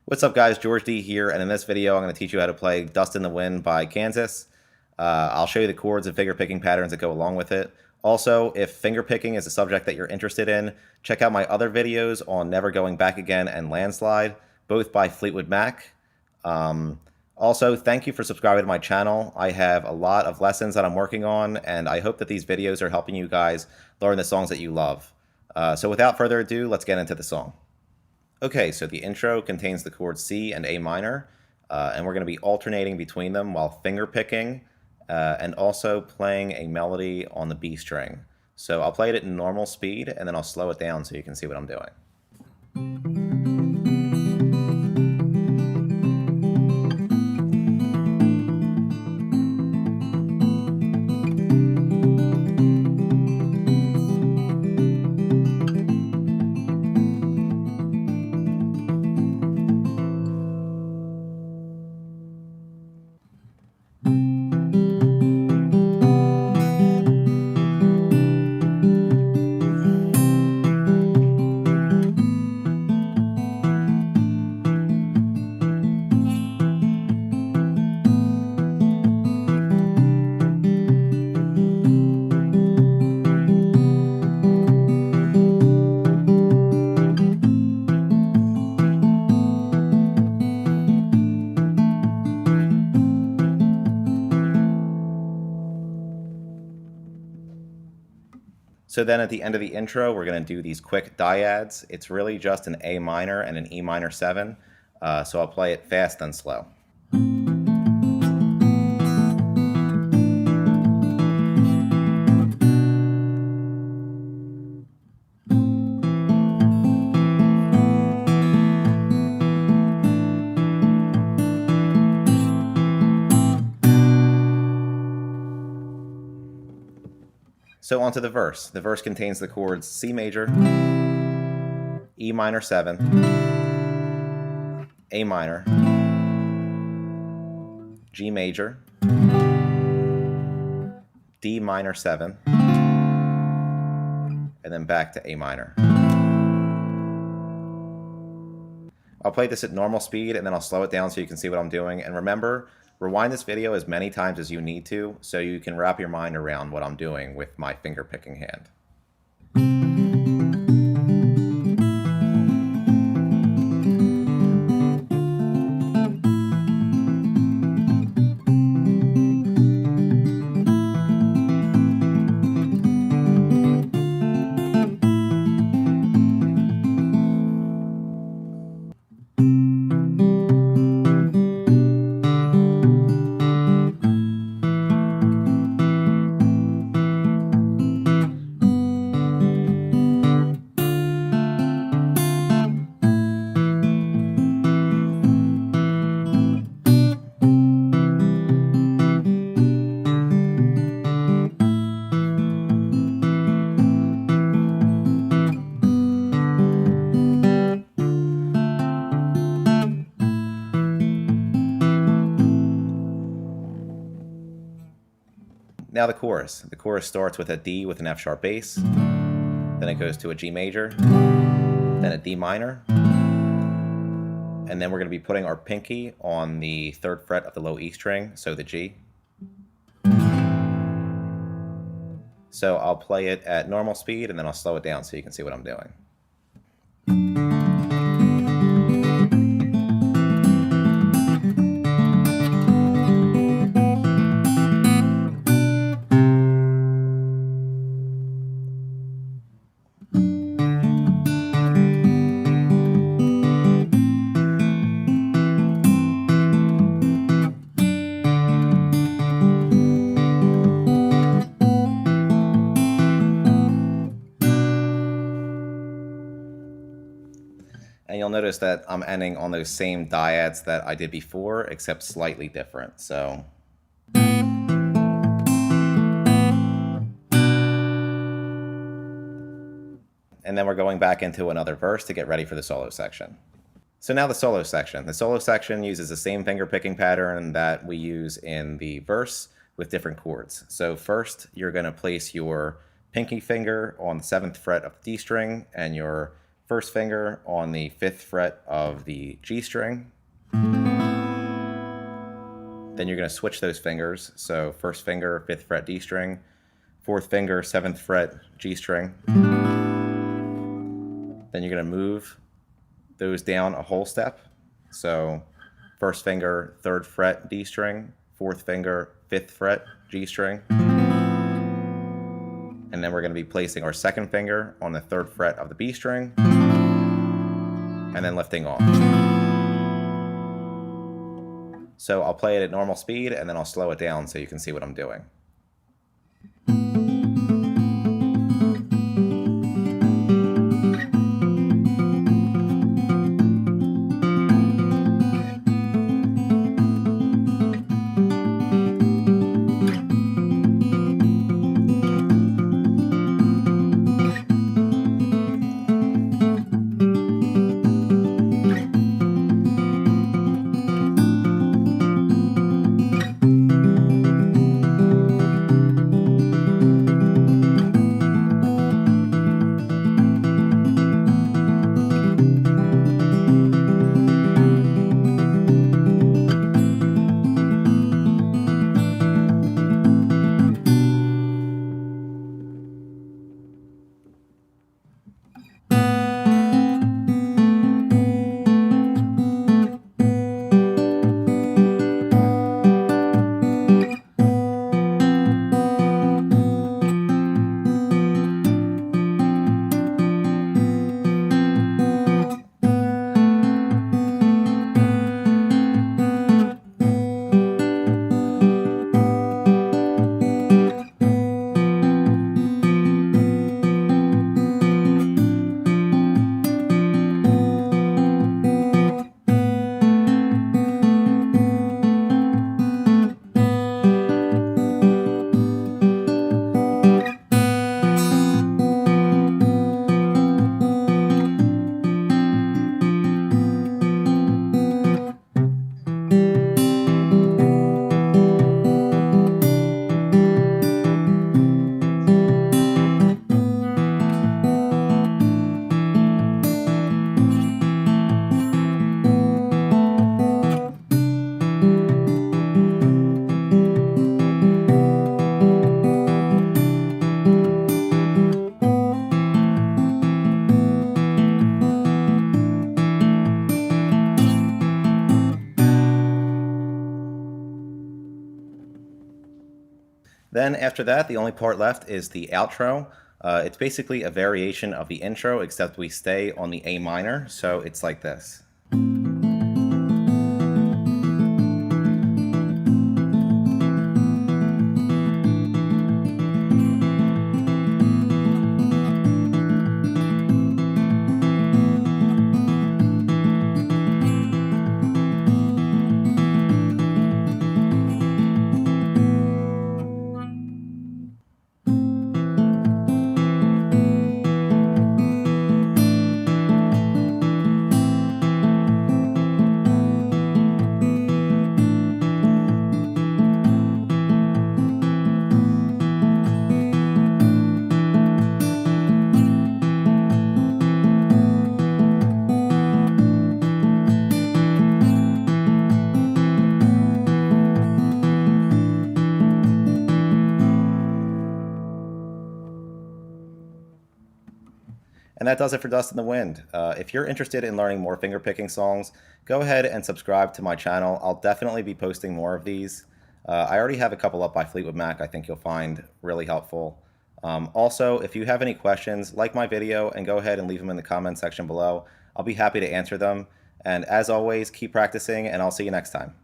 What's up guys, George D here, and in this video I'm going to teach you how to play Dust in the Wind by Kansas. I'll show you the chords and finger picking patterns that go along with it. Also, if finger picking is a subject that you're interested in, check out my other videos on Never Going Back Again and Landslide, both by Fleetwood Mac. Also, thank you for subscribing to my channel. I have a lot of lessons that I'm working on, and I hope that these videos are helping you guys learn the songs that you love. So without further ado, let's get into the song. Okay, so the intro contains the chords C and A minor, and we're going to be alternating between them while finger picking and also playing a melody on the B string. So I'll play it at normal speed and then I'll slow it down so you can see what I'm doing. So then at the end of the intro, we're going to do these quick dyads. It's really just an A minor and an E minor 7, so I'll play it fast and slow. So onto the verse. The verse contains the chords C major, E minor 7, A minor, G major, D minor 7, and then back to A minor. I'll play this at normal speed and then I'll slow it down so you can see what I'm doing. And remember, rewind this video as many times as you need to so you can wrap your mind around what I'm doing with my finger picking hand. Now the chorus. The chorus starts with a D with an F sharp bass, then it goes to a G major, then a D minor, and then we're going to be putting our pinky on the 3rd fret of the low E string, so the G. So I'll play it at normal speed and then I'll slow it down so you can see what I'm doing. And you'll notice that I'm ending on those same dyads that I did before, except slightly different. So. And then we're going back into another verse to get ready for the solo section. So now the solo section. The solo section uses the same finger picking pattern that we use in the verse with different chords. So first, you're going to place your pinky finger on the 7th fret of the D string and your first finger on the 5th fret of the G string. Then you're going to switch those fingers. So first finger, 5th fret D string, 4th finger, 7th fret G string. Then you're going to move those down a whole step. So first finger, 3rd fret D string, 4th finger, 5th fret G string. And then we're going to be placing our 2nd finger on the 3rd fret of the B string, and then lifting off. So I'll play it at normal speed, and then I'll slow it down so you can see what I'm doing. Then after that, the only part left is the outro. It's basically a variation of the intro, except we stay on the A minor, so it's like this. And that does it for Dust in the Wind. If you're interested in learning more fingerpicking songs, go ahead and subscribe to my channel. I'll definitely be posting more of these. I already have a couple up by Fleetwood Mac I think you'll find really helpful. Also, if you have any questions, like my video and go ahead and leave them in the comment section below. I'll be happy to answer them. And as always, keep practicing, and I'll see you next time.